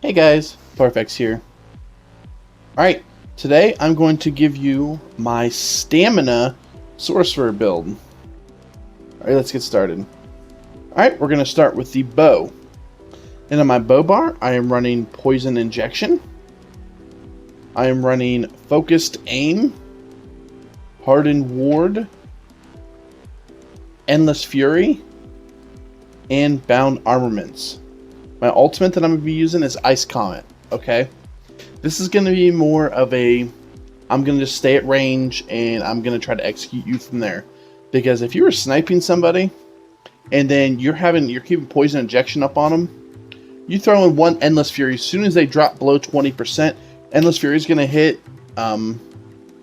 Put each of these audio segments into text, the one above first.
Hey guys, Parfex here. Alright, today I'm going to give you my stamina sorcerer build. Alright, let's get started. Alright, we're going to start with the bow. And on my bow bar, I am running poison injection. I am running focused aim, hardened ward, endless fury, and bound armaments. My ultimate that I'm going to be using is Ice Comet, okay? This is going to be more of a, I'm going to just stay at range and I'm going to try to execute you from there. Because if you were sniping somebody and then you're keeping poison injection up on them, you throw in one Endless Fury. As soon as they drop below 20%, Endless Fury is going to hit,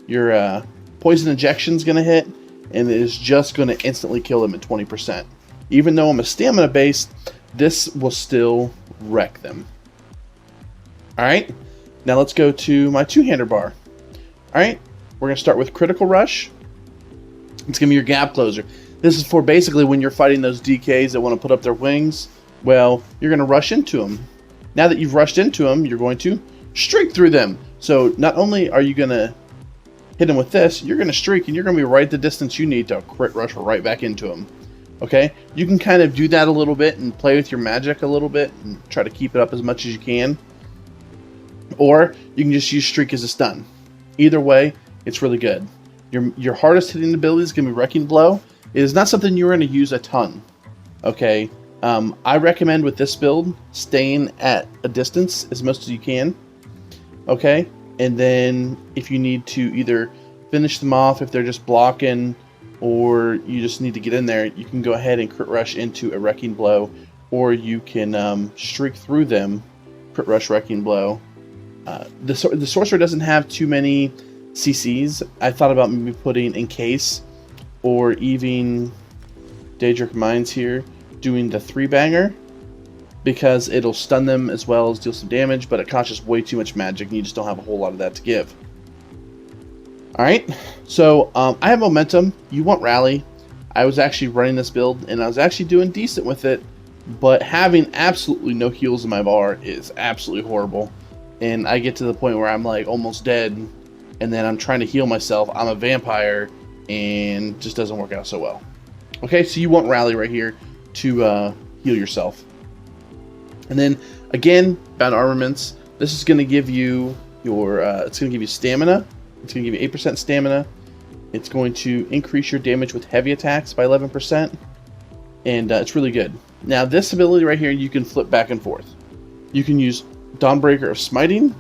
your poison injection is going to hit, and it is just going to instantly kill them at 20%. Even though I'm a stamina based, this will still wreck them. Alright, now let's go to my two-hander bar. Alright, we're going to start with Critical Rush. It's going to be your gap closer. This is for basically when you're fighting those DKs that want to put up their wings. Well, you're going to rush into them. Now that you've rushed into them, you're going to streak through them. So not only are you going to hit them with this, you're going to streak and you're going to be right the distance you need to crit rush right back into them. Okay, you can kind of do that a little bit and play with your magic a little bit and try to keep it up as much as you can. Or you can just use Streak as a stun. Either way, it's really good. Your hardest hitting ability is going to be Wrecking Blow. It is not something you're going to use a ton. Okay, I recommend with this build staying at a distance as much as you can. Okay, and then if you need to either finish them off if they're just blocking, or you just need to get in there, you can go ahead and crit rush into a Wrecking Blow, or you can streak through them, crit rush Wrecking Blow. The sorcerer doesn't have too many CCs. I thought about maybe putting Encase, or even Daedric Minds here, doing the 3-banger, because it'll stun them as well as deal some damage, but it costs just way too much magic, and you just don't have a whole lot of that to give. Alright, so I have momentum. You want rally. I was actually running this build, and I was actually doing decent with it, but having absolutely no heals in my bar is absolutely horrible. And I get to the point where I'm like almost dead, and then I'm trying to heal myself. I'm a vampire, and it just doesn't work out so well. Okay, so you want rally right here to heal yourself. And then, again, bound armaments. This is going to give you your, it's going to give you stamina. It's going to give you 8% stamina. It's going to increase your damage with heavy attacks by 11%. And it's really good. Now, this ability right here, you can flip back and forth. You can use Dawnbreaker of Smiting.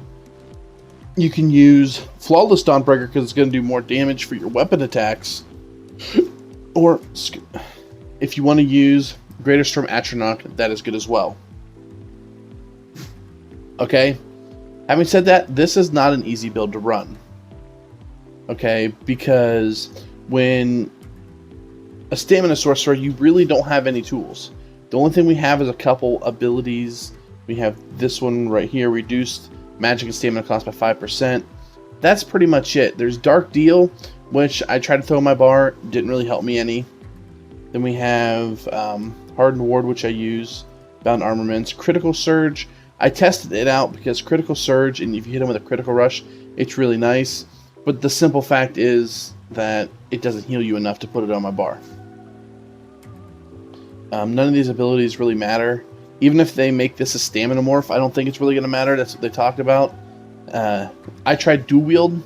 You can use Flawless Dawnbreaker because it's going to do more damage for your weapon attacks. Or, if you want to use Greater Storm Atronach, that is good as well. Okay? Having said that, this is not an easy build to run. Okay, because when a stamina sorcerer, you really don't have any tools. The only thing we have is a couple abilities. We have this one right here, reduced magic and stamina cost by 5%. That's pretty much it. There's Dark Deal, which I tried to throw in my bar, didn't really help me any. Then we have Hardened Ward, which I use, Bound Armaments, Critical Surge. I tested it out because Critical Surge, and if you hit him with a Critical Rush, it's really nice. But the simple fact is that it doesn't heal you enough to put it on my bar. None of these abilities really matter. Even if they make this a stamina morph, I don't think it's really going to matter. That's what they talked about. I tried Dual Wield,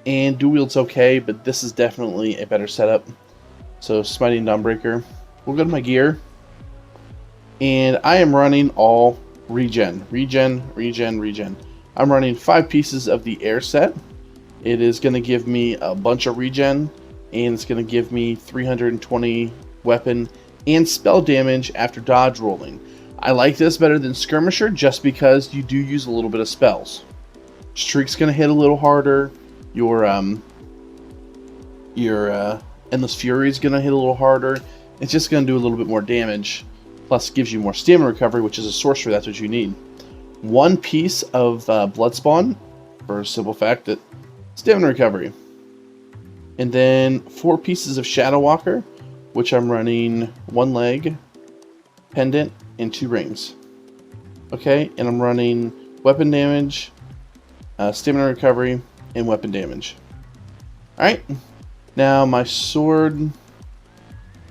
and Dual Wield's okay, but this is definitely a better setup. So, Smiting Dawnbreaker. We'll go to my gear. And I am running all regen. Regen. I'm running 5 pieces of the air set. It is going to give me a bunch of regen, and it's going to give me 320 weapon and spell damage after dodge rolling. I like this better than Skirmisher just because you do use a little bit of spells. Streak's going to hit a little harder. Your Endless Fury is going to hit a little harder. It's just going to do a little bit more damage. Plus, it gives you more stamina recovery, which is a sorcerer. That's what you need. 1 piece of Bloodspawn, for a simple fact that stamina recovery. And then 4 pieces of Shadow Walker, which I'm running 1 leg, pendant, and 2 rings. Okay, and I'm running weapon damage, stamina recovery, and weapon damage. Alright, now my sword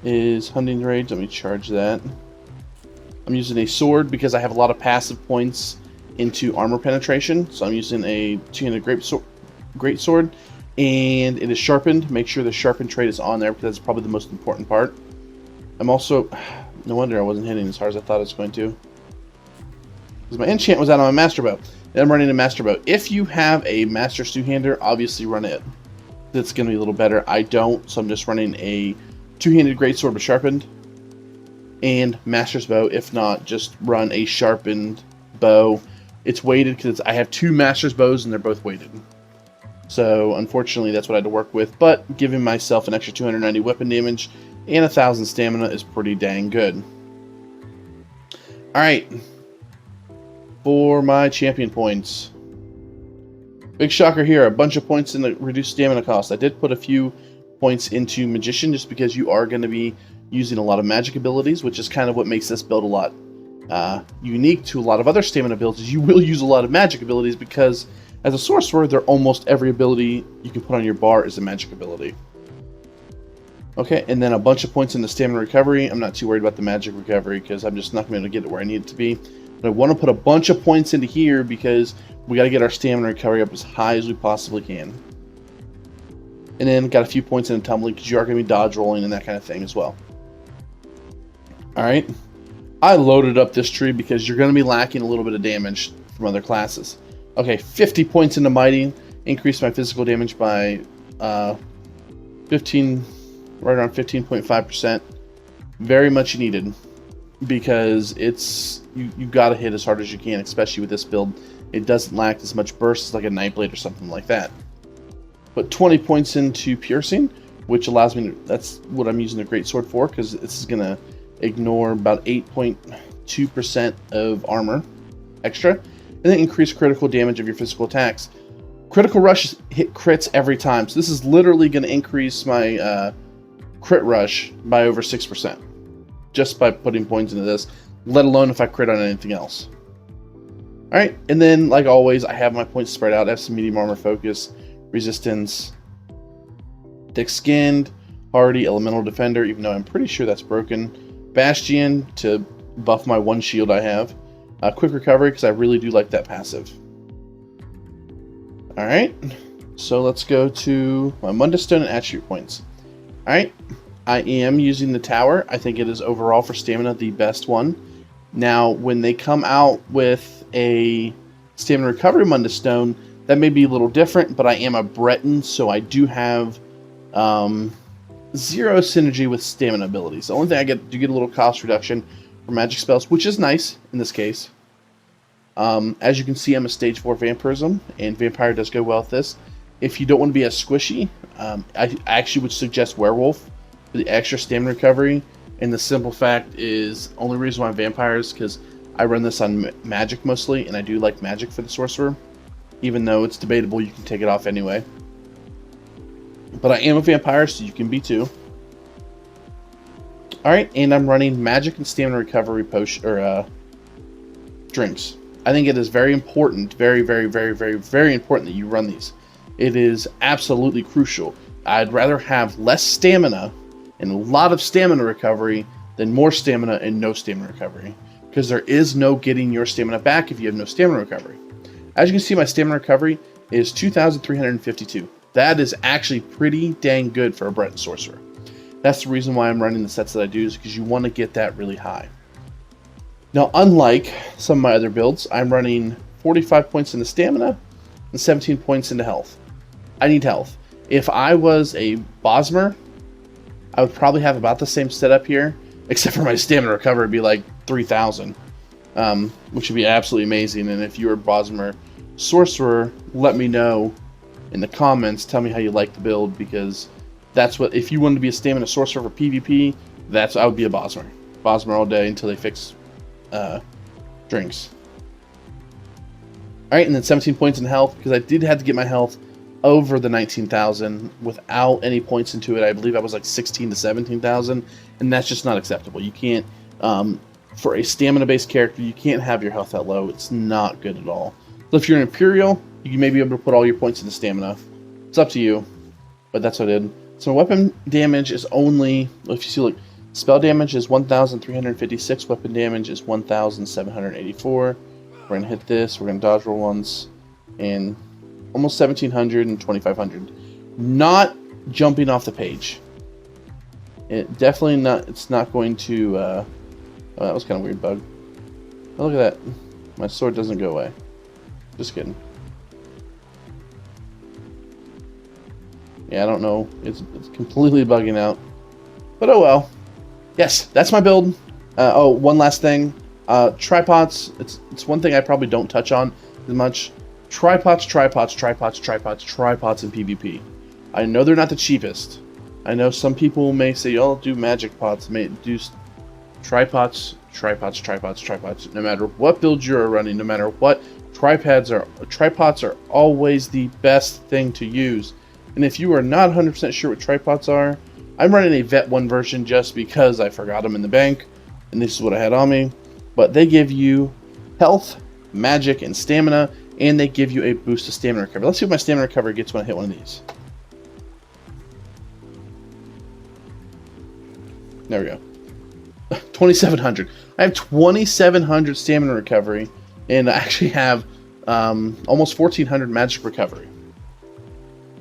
is Hunting Rage. Let me charge that. I'm using a sword because I have a lot of passive points into armor penetration. So I'm using a two-handed great sword, and it is sharpened. Make sure the sharpened trait is on there because that's probably the most important part. I'm also, no wonder I wasn't hitting as hard as I thought I was going to, because my enchant was out on my master bow. And I'm running a master bow. If you have a master two-hander, obviously run it. That's going to be a little better. I don't, so I'm just running a two-handed greatsword with sharpened and master's bow. If not, just run a sharpened bow. It's weighted because I have two master's bows and they're both weighted. So unfortunately, that's what I had to work with. But giving myself an extra 290 weapon damage and 1,000 stamina is pretty dang good. All right, for my champion points. Big shocker here, a bunch of points in the reduced stamina cost. I did put a few points into Magician just because you are going to be using a lot of magic abilities, which is kind of what makes this build a lot unique to a lot of other stamina builds. Is you will use a lot of magic abilities because as a sorcerer, almost every ability you can put on your bar is a magic ability. Okay, and then a bunch of points into stamina recovery. I'm not too worried about the magic recovery because I'm just not going to get it where I need it to be. But I want to put a bunch of points into here because we got to get our stamina recovery up as high as we possibly can. And then got a few points in tumbling because you are going to be dodge rolling and that kind of thing as well. Alright, I loaded up this tree because you're going to be lacking a little bit of damage from other classes. Okay, 50 points into Mighty, increased my physical damage by 15, right around 15.5%. Very much needed because it's you got to hit as hard as you can, especially with this build. It doesn't lack as much burst as like a Nightblade or something like that. Put 20 points into Piercing, which allows me to, that's what I'm using the Greatsword for, because this is going to ignore about 8.2% of armor extra, and then increase critical damage of your physical attacks. Critical Rush hit crits every time, so this is literally going to increase my crit rush by over 6% just by putting points into this, let alone if I crit on anything else. Alright, and then like always, I have my points spread out. I have some medium armor focus, resistance, thick skinned, hardy, elemental defender, even though I'm pretty sure that's broken. Bastion to buff my one shield I have. Quick recovery because I really do like that passive. Alright, so let's go to my Mundus Stone and attribute points. Alright, I am using the tower. I think it is overall for stamina the best one. Now, when they come out with a stamina recovery Mundus Stone, that may be a little different, but I am a Breton, so I do have zero synergy with stamina abilities. The only thing I get, you get a little cost reduction for magic spells, which is nice in this case. As you can see, I'm a stage 4 vampirism, and vampire does go well with this. If you don't want to be as squishy, I actually would suggest werewolf for the extra stamina recovery. And the simple fact is, only reason why I'm vampire is because I run this on magic mostly, and I do like magic for the sorcerer, even though it's debatable you can take it off anyway. But I am a vampire, so you can be too. Alright, and I'm running magic and stamina recovery potion or drinks. I think it is very important, very important that you run these. It is absolutely crucial. I'd rather have less stamina and a lot of stamina recovery than more stamina and no stamina recovery, because there is no getting your stamina back if you have no stamina recovery. As you can see, my stamina recovery is 2,352. That is actually pretty dang good for a Breton sorcerer. That's the reason why I'm running the sets that I do, is because you want to get that really high. Now, unlike some of my other builds, I'm running 45 points into stamina and 17 points into health. I need health. If I was a Bosmer, I would probably have about the same setup here, except for my stamina recovery would be like 3,000, which would be absolutely amazing. And if you're a Bosmer sorcerer, let me know in the comments. Tell me how you like the build, because that's what, if you wanted to be a stamina sorcerer for PvP, I would be a Bosmer. Bosmer all day until they fix drinks. Alright, and then 17 points in health, because I did have to get my health over the 19,000 without any points into it. I believe I was like 16 to 17,000, and that's just not acceptable. You can't for a stamina-based character, you can't have your health that low. It's not good at all. So if you're an Imperial, you may be able to put all your points into stamina. It's up to you, but that's what I did. So weapon damage is only, if you see, look, spell damage is 1,356, weapon damage is 1,784. We're going to hit this, we're going to dodge roll once, and almost 1,700 and 2,500. Not jumping off the page. It definitely not, it's not going to, oh, that was kind of a weird bug. Oh, look at that. My sword doesn't go away. Just kidding. Yeah, I don't know. It's completely bugging out. But oh well. Yes, that's my build. Oh, one last thing. Tripods. It's one thing I probably don't touch on as much. Tripods in PvP. I know they're not the cheapest. I know some people may say, "Oh, do magic pots." May do tripods. No matter what build you're running, no matter what, tripods are always the best thing to use. And if you are not 100% sure what tripods are, I'm running a Vet 1 version just because I forgot them in the bank, and this is what I had on me. But they give you health, magic, and stamina, and they give you a boost to stamina recovery. Let's see what my stamina recovery gets when I hit one of these. There we go. 2,700. I have 2,700 stamina recovery, and I actually have almost 1,400 magic recovery.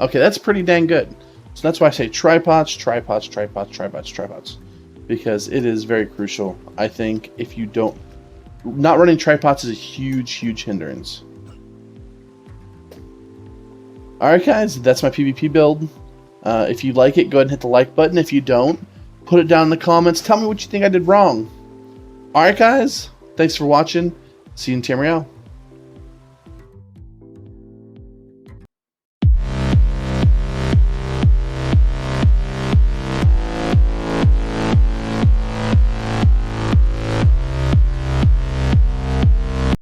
Okay, that's pretty dang good. So that's why I say tripods, because it is very crucial. I think if you don't, not running tripods is a huge hindrance. Alright guys, that's my PvP build. If you like it, go ahead and hit the like button. If you don't, put it down in the comments. Tell me what you think I did wrong. Alright guys, thanks for watching. See you in Tamriel.